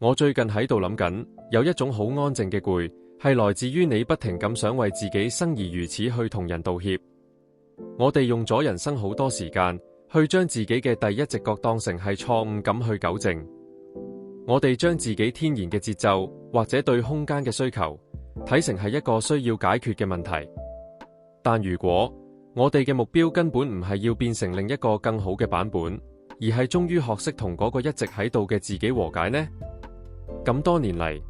我最近喺度諗緊，有一種好安靜嘅攰，係來自於你不停咁想為自己生而如此去同人道歉。我哋用咗人生好多時間去將自己嘅第一直覺當成係錯誤咁去糾正。我哋將自己天然嘅節奏或者對空間嘅需求睇成係一個需要解決嘅問題。但如果我哋嘅目標根本唔係要變成另一個更好嘅版本，而係終於學識同嗰個一直喺度嘅自己和解呢？咁多年嚟，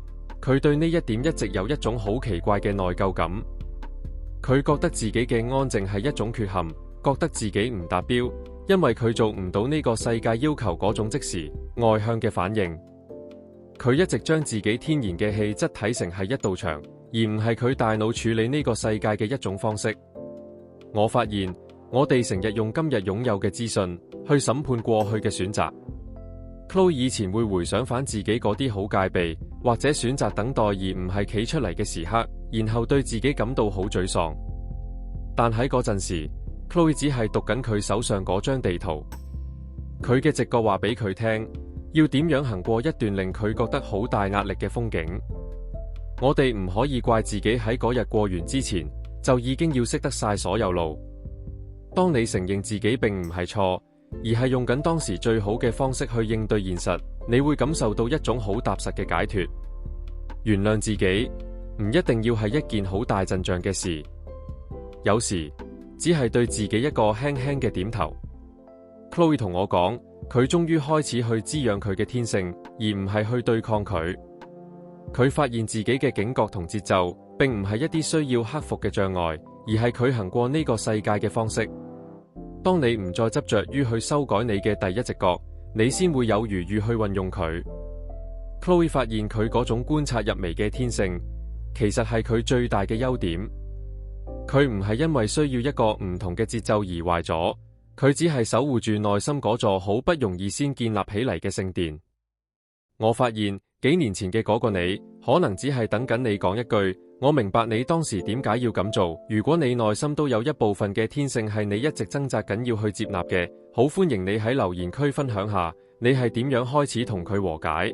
佢對呢一點一直有一種好奇怪嘅內疚感。佢覺得自己嘅安靜係一種缺陷，覺得自己唔達標，因為佢做唔到呢個世界要求嗰種即時外向嘅反應。佢一直將自己天然嘅氣質睇成係一道牆，而唔係佢大腦處理呢個世界嘅一種方式。我發現我哋成日用今日擁有嘅資訊去審判過去嘅選擇。Chloe 以前會回想返自己嗰啲好戒備或者選擇等待而唔係企出嚟嘅時刻，然後對自己感到好沮喪。但喺嗰陣時，Chloe 只係讀緊佢手上嗰張地圖。佢嘅直覺話俾佢聽，要點樣行過一段令佢覺得好大壓力嘅風景。我哋唔可以怪自己喺嗰日過完之前就已經要識得晒所有路。當你承認自己並唔係錯，而係用緊當時最好嘅方式去應對現實，你會感受到一種好踏實嘅解脫。原諒自己唔一定要係一件好大陣仗嘅事，有時只係對自己一個輕輕嘅點頭。Chloe 同我講，佢終於開始去滋養佢嘅天性，而唔係去對抗佢。佢發現自己嘅警覺同節奏並唔係一啲需要克服嘅障礙，而係佢行過呢個世界嘅方式。當你唔再執着於去修改你嘅第一直覺，你先會有餘裕去運用佢。Chloe 發現佢嗰種觀察入微嘅天性，其實係佢最大嘅優點。佢唔係因為需要一個唔同嘅節奏而壞咗，佢只係守護住內心嗰座好不容易先建立起嚟嘅聖殿。我發現幾年前嘅嗰個你，可能只係等緊你講一句，我明白你當時點解要咁做。如果你內心都有一部分嘅天性係你一直掙扎緊要去接納嘅，好歡迎你喺留言區分享下，你係點樣開始同佢和解。